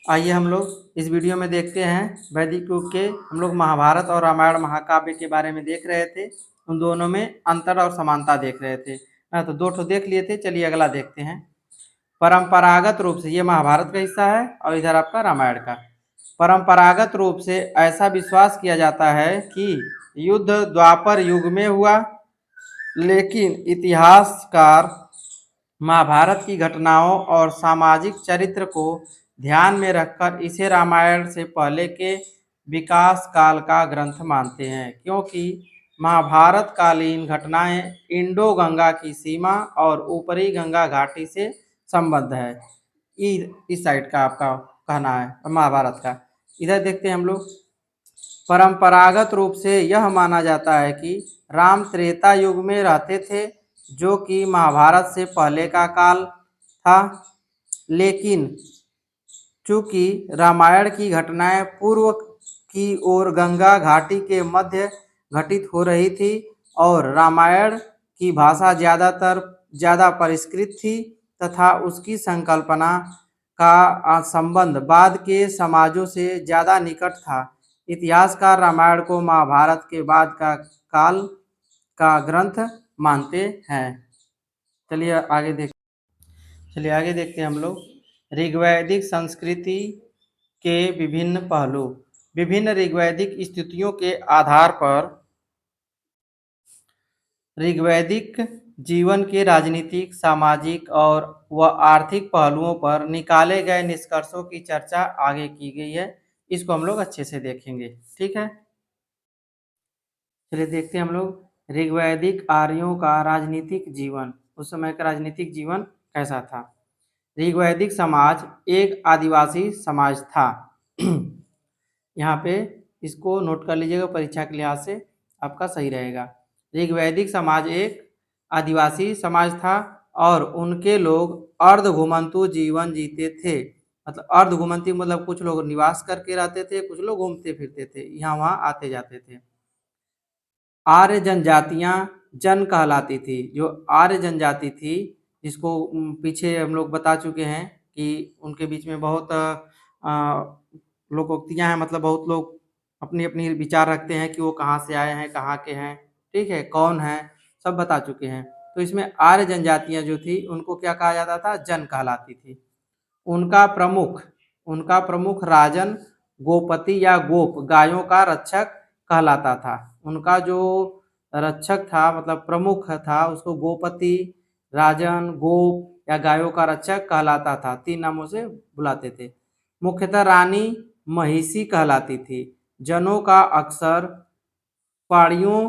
आइए हम लोग इस वीडियो में देखते हैं वैदिक युग के हम लोग महाभारत और रामायण महाकाव्य के बारे में देख रहे थे। उन दोनों में अंतर और समानता देख रहे थे। तो दो ठो देख लिए थे, चलिए अगला देखते हैं। परंपरागत रूप से ये महाभारत का हिस्सा है और इधर आपका रामायण का। परंपरागत रूप से ऐसा विश्वास किया जाता है कि युद्ध द्वापर युग में हुआ, लेकिन इतिहासकार महाभारत की घटनाओं और सामाजिक चरित्र को ध्यान में रखकर इसे रामायण से पहले के विकास काल का ग्रंथ मानते हैं, क्योंकि महाभारत कालीन घटनाएं इंडो गंगा की सीमा और ऊपरी गंगा घाटी से संबद्ध है। इस साइड का आपका कहना है महाभारत का। इधर देखते हैं हम लोग। परंपरागत रूप से यह माना जाता है कि राम त्रेता युग में रहते थे, जो कि महाभारत से पहले का काल था, लेकिन चूंकि रामायण की घटनाएं पूर्व की ओर गंगा घाटी के मध्य घटित हो रही थी और रामायण की भाषा ज़्यादा परिष्कृत थी तथा उसकी संकल्पना का संबंध बाद के समाजों से ज़्यादा निकट था, इतिहासकार रामायण को महाभारत के बाद का काल का ग्रंथ मानते हैं। चलिए आगे देखते हैं हम लोग। ऋग्वैदिक संस्कृति के विभिन्न पहलू। विभिन्न ऋग्वैदिक स्थितियों के आधार पर ऋग्वैदिक जीवन के राजनीतिक, सामाजिक और आर्थिक पहलुओं पर निकाले गए निष्कर्षों की चर्चा आगे की गई है। इसको हम लोग अच्छे से देखेंगे, ठीक है। चलिए देखते हैं हम लोग ऋग्वैदिक आर्यों का राजनीतिक जीवन। उस समय का राजनीतिक जीवन कैसा था। ऋग्वैदिक समाज एक आदिवासी समाज था। यहाँ पे इसको नोट कर लीजिएगा, परीक्षा के लिहाज से आपका सही रहेगा। ऋग्वैदिक समाज एक आदिवासी समाज था और उनके लोग अर्धघुमंतु जीवन जीते थे। मतलब अर्धघुमंती मतलब कुछ लोग निवास करके रहते थे, कुछ लोग घूमते फिरते थे, यहाँ वहाँ आते जाते थे। आर्य जनजातियाँ जन कहलाती थी। जो आर्य जनजाति थी, जिसको पीछे हम लोग बता चुके हैं कि उनके बीच में बहुत लोकोक्तियाँ हैं, मतलब बहुत लोग अपनी अपनी विचार रखते हैं कि वो कहाँ से आए हैं, कहाँ के हैं, ठीक है, कौन है, सब बता चुके हैं। तो इसमें आर्य जनजातियाँ जो थी उनको क्या कहा जाता था, जन कहलाती थी। उनका प्रमुख राजन गोपति या गोप गायों का रक्षक कहलाता था। उनका जो रक्षक था मतलब प्रमुख था, उसको गोपति, राजन, गोप या गायों का रक्षक कहलाता था। 3 नामों से बुलाते थे। मुख्यतः रानी महिषी कहलाती थी। जनों का अक्सर पहाड़ियों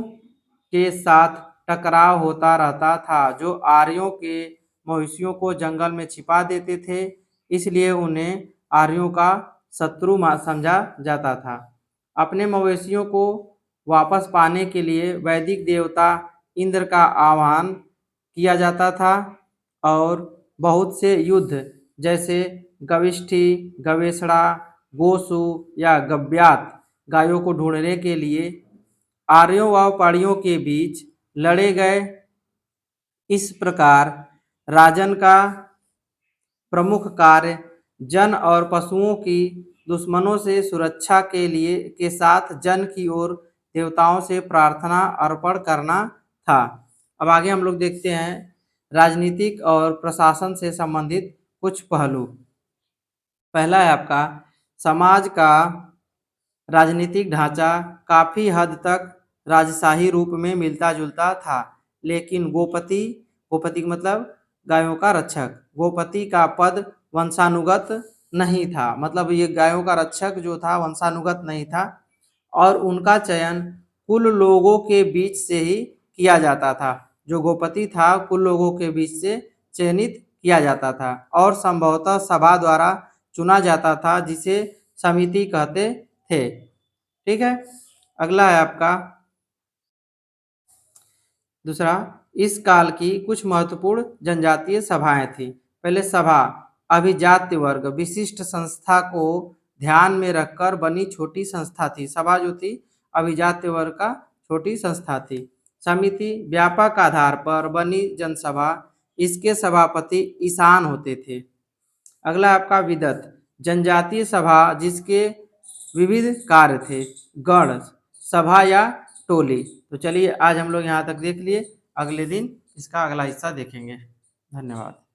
के साथ टकराव होता रहता था, जो आर्यों के मवेशियों को जंगल में छिपा देते थे, इसलिए उन्हें आर्यों का शत्रु समझा जाता था। अपने मवेशियों को वापस पाने के लिए वैदिक देवता इंद्र का आह्वान किया जाता था और बहुत से युद्ध जैसे गविष्ठी, गवेषणा, गोसु या गव्यात गायों को ढूंढने के लिए आर्यों व पहाड़ियों के बीच लड़े गए। इस प्रकार राजन का प्रमुख कार्य जन और पशुओं की दुश्मनों से सुरक्षा के साथ जन की ओर देवताओं से प्रार्थना अर्पण करना था। अब आगे हम लोग देखते हैं राजनीतिक और प्रशासन से संबंधित कुछ पहलू। पहला है आपका समाज का राजनीतिक ढांचा काफ़ी हद तक राजशाही रूप में मिलता जुलता था, लेकिन गोपति मतलब गायों का रक्षक, गोपति का पद वंशानुगत नहीं था। मतलब ये गायों का रक्षक जो था वंशानुगत नहीं था और उनका चयन कुल लोगों के बीच से ही किया जाता था। जो गोपति था कुल लोगों के बीच से चयनित किया जाता था और संभवतः सभा द्वारा चुना जाता था, जिसे समिति कहते थे, ठीक है। अगला है आपका दूसरा, इस काल की कुछ महत्वपूर्ण जनजातीय सभाएं थी। पहले सभा अभिजात्य वर्ग विशिष्ट संस्था को ध्यान में रखकर बनी छोटी संस्था थी। सभा जो थी अभिजात्य वर्ग का छोटी संस्था थी। समिति व्यापक आधार पर बनी जनसभा, इसके सभापति ईशान होते थे। अगला आपका विदत जनजातीय सभा जिसके विविध कार्य थे। गण सभा या टोली। तो चलिए आज हम लोग यहाँ तक देख लिए, अगले दिन इसका अगला हिस्सा देखेंगे। धन्यवाद।